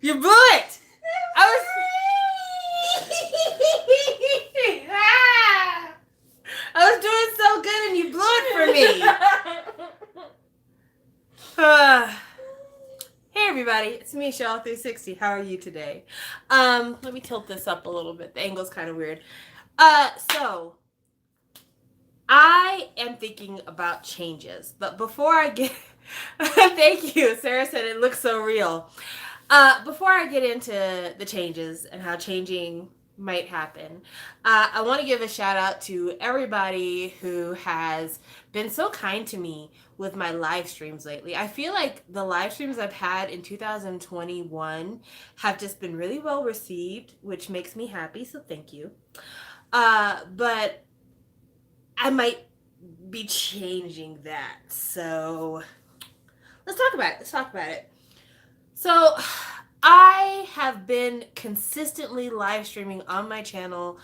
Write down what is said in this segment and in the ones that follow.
You blew it! I was doing so good and you blew it for me. Hey everybody, it's me, Shell360. How are you today? Let me tilt this up a little bit. The angle's kind of weird. So I am thinking about changes, but before I get thank you. Sarah said it looks so real. Before I get into the changes and how changing might happen, I want to give a shout out to everybody who has been so kind to me with my live streams lately. I feel like the live streams I've had in 2021 have just been really well received, which makes me happy, so thank you. But I might be changing that. So let's talk about it. So I have been consistently live streaming on my channel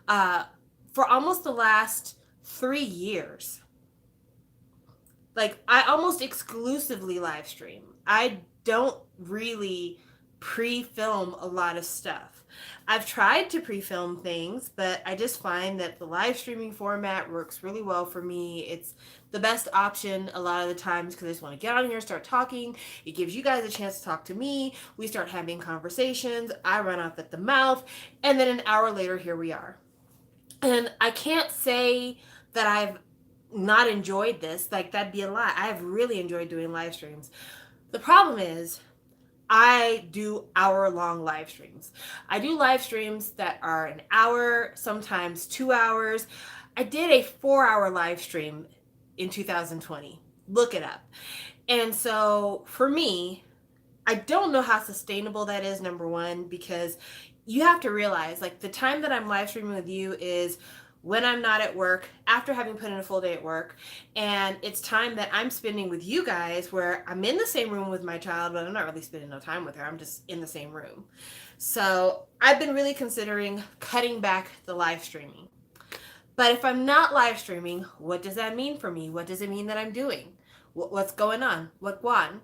for almost the last 3 years. Like, I almost exclusively live stream. I don't really pre-film a lot of stuff. I've tried to pre-film things, but I just find that the live streaming format works really well for me. It's the best option a lot of the times because I just want to get on here, start talking. It gives you guys a chance to talk to me. We start having conversations. I run off at the mouth. And then an hour later, here we are. And I can't say that I've not enjoyed this. Like, that'd be a lie. I've really enjoyed doing live streams. The problem is I do hour-long live streams. I do live streams that are an hour, sometimes 2 hours. I did a 4-hour live stream in 2020. Look it up. And so for me, I don't know how sustainable that is, number one, because you have to realize, like, the time that I'm live streaming with you is when I'm not at work, after having put in a full day at work, and it's time that I'm spending with you guys where I'm in the same room with my child, but I'm not really spending no time with her. I'm just in the same room. So I've been really considering cutting back the live streaming. But if I'm not live streaming, what does that mean for me? What does it mean that I'm doing? What's going on? What one?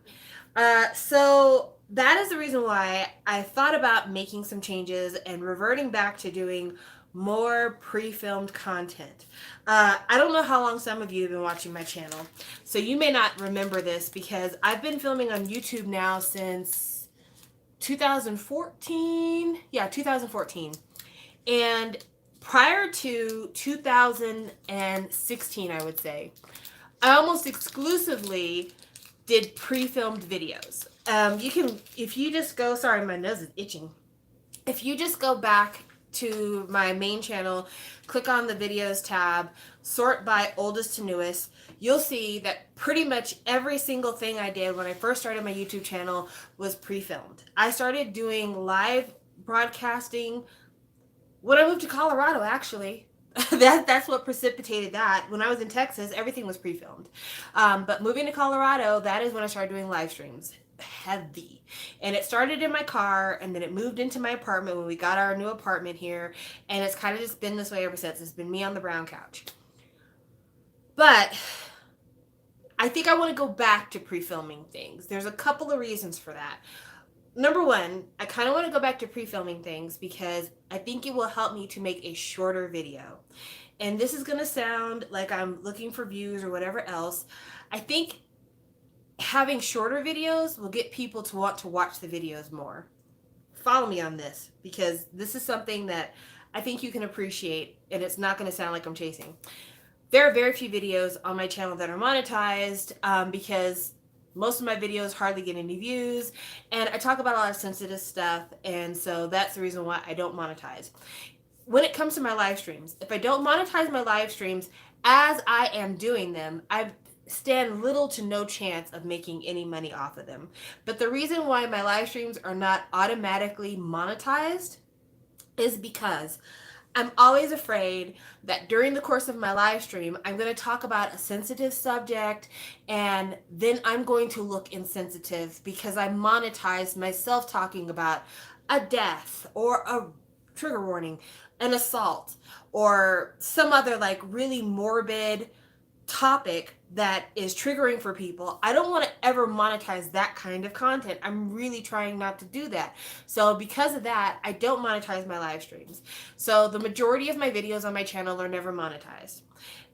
So that is the reason why I thought about making some changes and reverting back to doing more pre-filmed content. I don't know how long some of you have been watching my channel, so you may not remember this because I've been filming on YouTube now since 2014. Yeah, 2014. And prior to 2016, I would say, I almost exclusively did pre-filmed videos. You can, if you just go, sorry, my nose is itching. If you just go back to my main channel, click on the videos tab, sort by oldest to newest, you'll see that pretty much every single thing I did when I first started my YouTube channel was pre-filmed. I started doing live broadcasting when I moved to Colorado, actually. That's what precipitated that. When I was in Texas, everything was pre-filmed. But moving to Colorado, that is when I started doing live streams. Heavy. And it started in my car, and then it moved into my apartment when we got our new apartment here, and it's kind of just been this way ever since. It's been me on the brown couch. But I think I want to go back to pre-filming things. There's a couple of reasons for that. Number one, I kind of want to go back to pre-filming things because I think it will help me to make a shorter video. And this is going to sound like I'm looking for views or whatever else. I think having shorter videos will get people to want to watch the videos more. Follow me on this because this is something that I think you can appreciate, and it's not going to sound like I'm chasing. There are very few videos on my channel that are monetized because most of my videos hardly get any views, and I talk about a lot of sensitive stuff, and so that's the reason why I don't monetize. When it comes to my live streams, if I don't monetize my live streams as I am doing them, I stand little to no chance of making any money off of them. But the reason why my live streams are not automatically monetized is because I'm always afraid that during the course of my live stream, I'm going to talk about a sensitive subject, and then I'm going to look insensitive because I monetized myself talking about a death or a trigger warning, an assault, or some other like really morbid topic that is triggering for people, I don't want to ever monetize that kind of content. I'm really trying not to do that. So because of that, I don't monetize my live streams. So the majority of my videos on my channel are never monetized.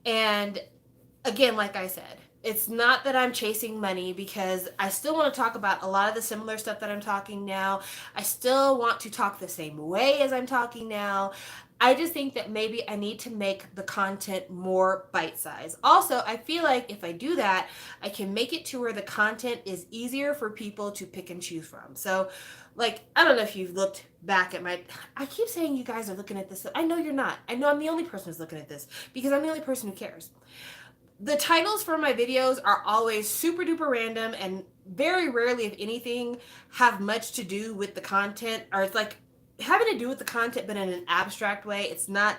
And again, like I said, it's not that I'm chasing money, because I still want to talk about a lot of the similar stuff that I'm talking now. I still want to talk the same way as I'm talking now. I just think that maybe I need to make the content more bite sized. Also, I feel like if I do that, I can make it to where the content is easier for people to pick and choose from. So, like, I don't know if you've looked back at my. I keep saying you guys are looking at this. I know you're not. I know I'm the only person who's looking at this, because I'm the only person who cares. The titles for my videos are always super duper random, and very rarely, if anything, have much to do with the content, or it's like having to do with the content but in an abstract way. It's not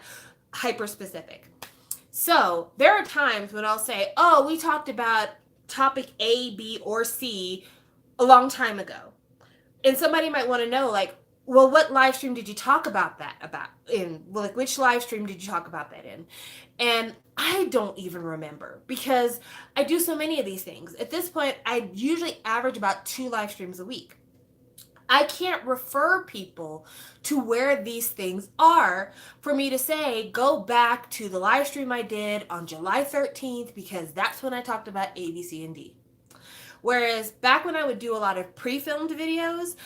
hyper specific. So there are times when I'll say, oh, we talked about topic A, B, or C a long time ago. And somebody might want to know, like, well, what live stream did you talk about that about in? Well, like, which live stream did you talk about that in? And I don't even remember, because I do so many of these things. At this point, I usually average about 2 live streams a week. I can't refer people to where these things are for me to say, go back to the live stream I did on July 13th, because that's when I talked about A, B, C, and D. Whereas back when I would do a lot of pre-filmed videos,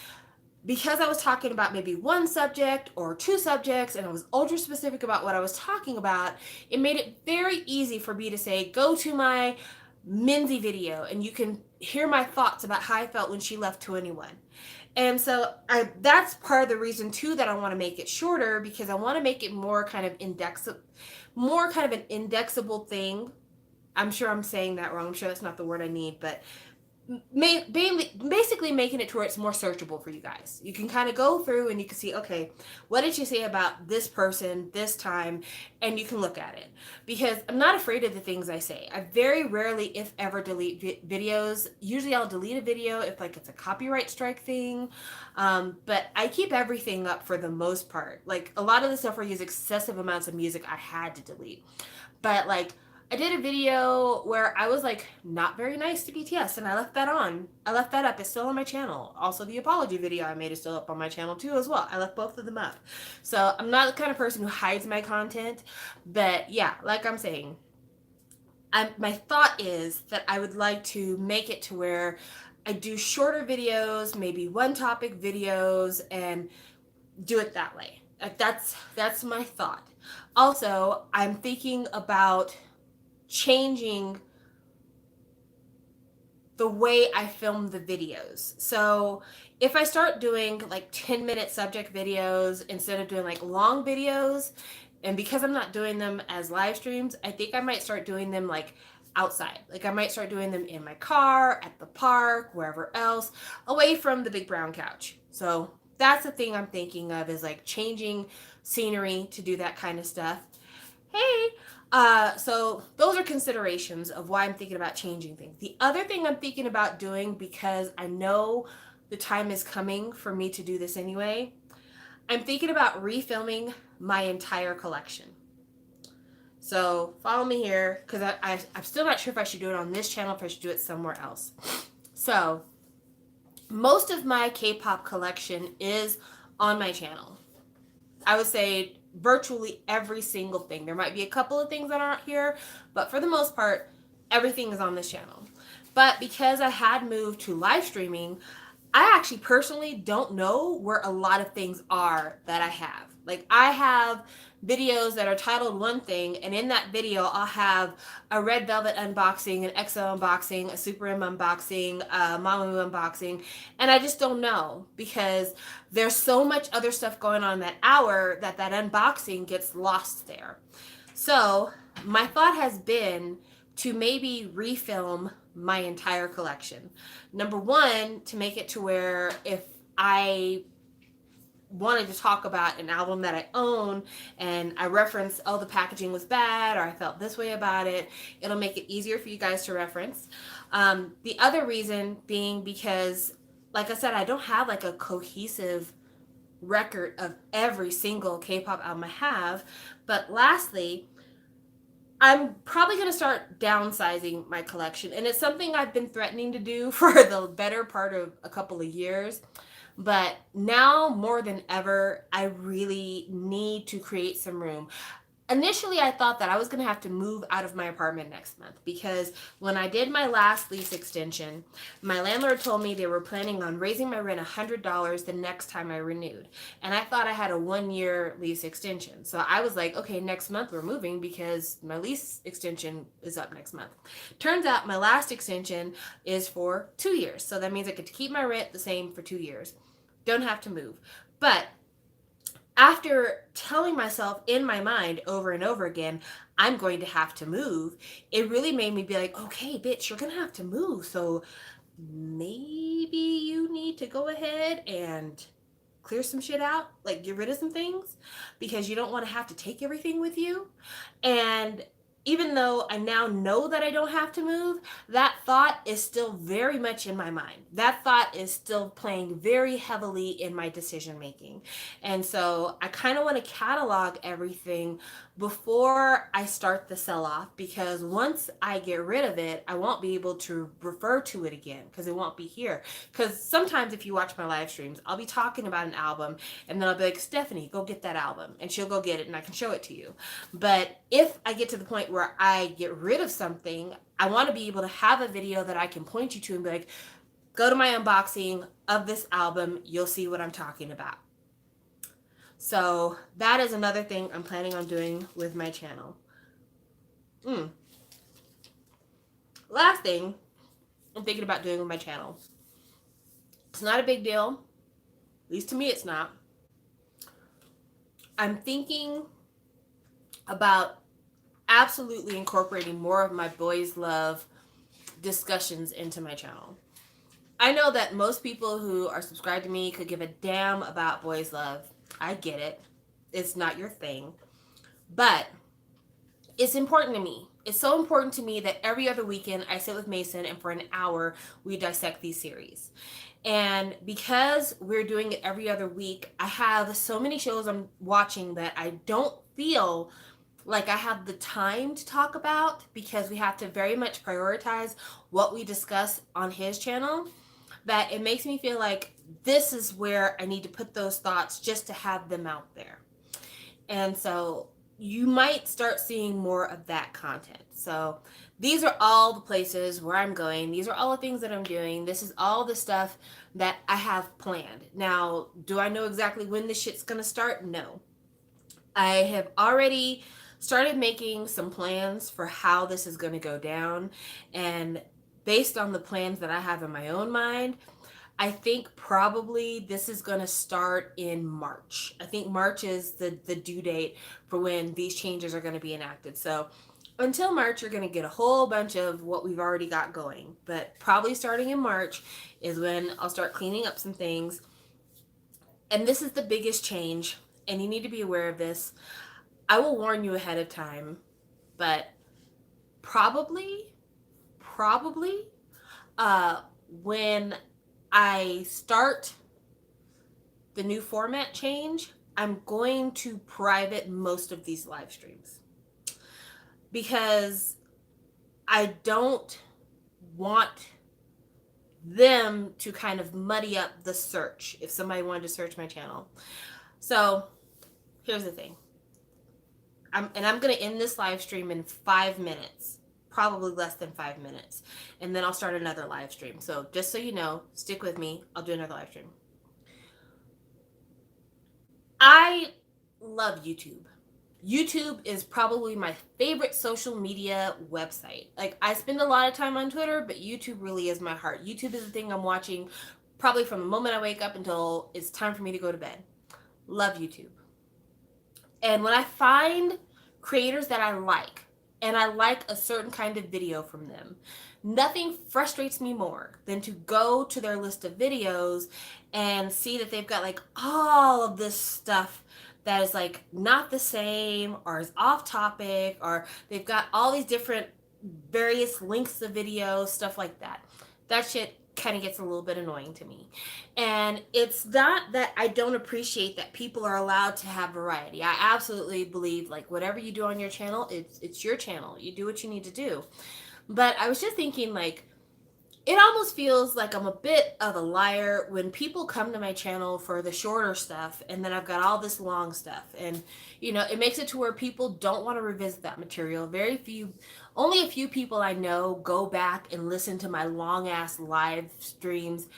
because I was talking about maybe one subject or 2 subjects, and I was ultra specific about what I was talking about, it made it very easy for me to say, go to my Minzy video and you can hear my thoughts about how I felt when she left 2NE1. And so that's part of the reason too that I want to make it shorter, because I want to make it more kind of an indexable thing. I'm sure I'm saying that wrong. I'm sure that's not the word I need, but basically making it to where it's more searchable for you guys. You can kind of go through and you can see, okay, what did you say about this person this time, and you can look at it, because I'm not afraid of the things I say. I very rarely, if ever, delete videos. Usually I'll delete a video if like it's a copyright strike thing, but I keep everything up for the most part. Like a lot of the stuff where I use excessive amounts of music, I had to delete. But like, I did a video where I was like not very nice to BTS, and I left that on. I left that up. It's still on my channel. Also, the apology video I made is still up on my channel too as well. I left both of them up. So I'm not the kind of person who hides my content, but yeah, like I'm saying, my thought is that I would like to make it to where I do shorter videos, maybe one topic videos, and do it that way. That's my thought. Also, I'm thinking about changing the way I film the videos. So if I start doing like 10-minute subject videos instead of doing like long videos, and because I'm not doing them as live streams, I think I might start doing them like outside. Like I might start doing them in my car, at the park, wherever else, away from the big brown couch. So that's the thing I'm thinking of, is like changing scenery to do that kind of stuff. Hey, so those are considerations of why I'm thinking about changing things. The other thing I'm thinking about doing, because I know the time is coming for me to do this anyway, I'm thinking about refilming my entire collection. So follow me here, because I'm still not sure if I should do it on this channel, if I should do it somewhere else. So most of my K-pop collection is on my channel. I would say virtually every single thing. There might be a couple of things that aren't here, but for the most part, everything is on this channel. But because I had moved to live streaming, I actually personally don't know where a lot of things are that I have. Like I have videos that are titled one thing, and in that video I'll have a Red Velvet unboxing, an EXO unboxing, a Super M unboxing, a Mamamoo unboxing, and I just don't know, because there's so much other stuff going on in that hour that unboxing gets lost there. So my thought has been to maybe refilm my entire collection. Number one, to make it to where if I wanted to talk about an album that I own and I reference, oh, the packaging was bad, or I felt this way about it, it'll make it easier for you guys to reference. The other reason being because, like I said, I don't have like a cohesive record of every single K-pop album I have. But lastly, I'm probably going to start downsizing my collection. And it's something I've been threatening to do for the better part of a couple of years. But now more than ever, I really need to create some room. Initially, I thought that I was going to have to move out of my apartment next month because when I did my last lease extension, my landlord told me they were planning on raising my rent $100 the next time I renewed. And I thought I had a 1 year lease extension. So I was like, okay, next month we're moving because my lease extension is up next month. Turns out my last extension is for 2 years. So that means I get to keep my rent the same for 2 years. Don't have to move. But after telling myself in my mind over and over again, I'm going to have to move, it really made me be like, okay, bitch, you're going to have to move. So maybe you need to go ahead and clear some shit out, like get rid of some things because you don't want to have to take everything with you. And even though I now know that I don't have to move, that thought is still very much in my mind. That thought is still playing very heavily in my decision making. And so I kind of want to catalog everything before I start the sell off because once I get rid of it, I won't be able to refer to it again because it won't be here. Because sometimes if you watch my live streams, I'll be talking about an album and then I'll be like, Stephanie, go get that album. And she'll go get it and I can show it to you. But if I get to the point where I get rid of something, I want to be able to have a video that I can point you to and be like, go to my unboxing of this album. You'll see what I'm talking about. So that is another thing I'm planning on doing with my channel. Last thing I'm thinking about doing with my channel. It's not a big deal. At least to me it's not. I'm thinking about absolutely incorporating more of my boys love discussions into my channel. I know that most people who are subscribed to me could give a damn about boys love. I get it. It's not your thing. But it's important to me. It's so important to me that every other weekend I sit with Mason and for an hour we dissect these series. And because we're doing it every other week, I have so many shows I'm watching that I don't feel like I have the time to talk about because we have to very much prioritize what we discuss on his channel, that it makes me feel like this is where I need to put those thoughts just to have them out there. And so you might start seeing more of that content. So these are all the places where I'm going. These are all the things that I'm doing. This is all the stuff that I have planned. Now, do I know exactly when this shit's going to start? No. I have already started making some plans for how this is going to go down. And based on the plans that I have in my own mind, I think probably this is going to start in March. I think March is the due date for when these changes are going to be enacted. So until March, you're going to get a whole bunch of what we've already got going. But probably starting in March is when I'll start cleaning up some things. And this is the biggest change, and you need to be aware of this. I will warn you ahead of time, but probably, when I start the new format change, I'm going to private most of these live streams because I don't want them to kind of muddy up the search if somebody wanted to search my channel. So here's the thing. I'm going to end this live stream in 5 minutes. Probably less than 5 minutes. And then I'll start another live stream. So just so you know, stick with me. I'll do another live stream. I love YouTube. YouTube is probably my favorite social media website. Like, I spend a lot of time on Twitter, but YouTube really is my heart. YouTube is the thing I'm watching probably from the moment I wake up until it's time for me to go to bed. Love YouTube. And when I find creators that I like, and I like a certain kind of video from them, nothing frustrates me more than to go to their list of videos and see that they've got like all of this stuff that is like not the same or is off topic, or they've got all these different various links to videos, stuff like that. That shit kind of gets a little bit annoying to me. And it's not that I don't appreciate that people are allowed to have variety. I absolutely believe like whatever you do on your channel, it's your channel. You do what you need to do. But I was just thinking like it almost feels like I'm a bit of a liar when people come to my channel for the shorter stuff and then I've got all this long stuff. And, you know, it makes it to where people don't want to revisit that material. Only a few people I know go back and listen to my long ass live streams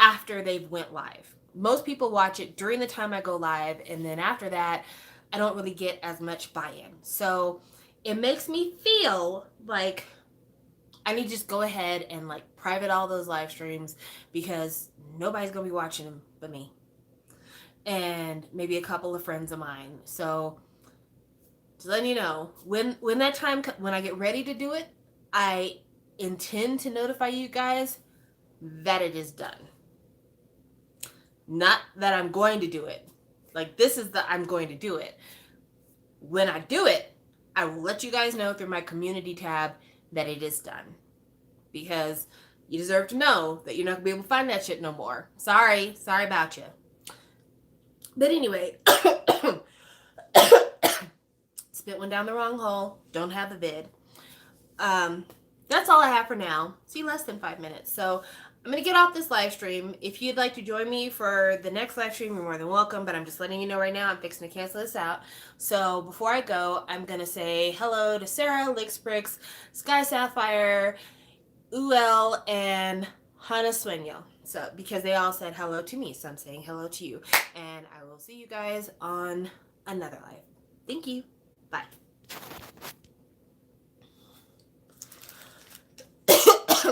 after they've went live. Most people watch it during the time I go live, and then after that, I don't really get as much buy-in. So it makes me feel like I need to just go ahead and like private all those live streams because nobody's gonna be watching them but me and maybe a couple of friends of mine. So just letting you know, when that time when I get ready to do it, I intend to notify you guys that it is done. Not that I'm going to do it. Like this is the I'm going to do it. When I do it, I will let you guys know through my community tab that it is done. Because you deserve to know that you're not gonna be able to find that shit no more. Sorry about you. But anyway, spit one down the wrong hole. Don't have the vid. That's all I have for now. See, less than 5 minutes. So I'm gonna get off this live stream. If you'd like to join me for the next live stream, you're more than welcome. But I'm just letting you know right now, I'm fixing to cancel this out. So before I go, I'm gonna say hello to Sarah, Lixbricks, Sky Sapphire, Uel, and Hana Sueño. So because they all said hello to me, so I'm saying hello to you. And I will see you guys on another live. Thank you. Bye.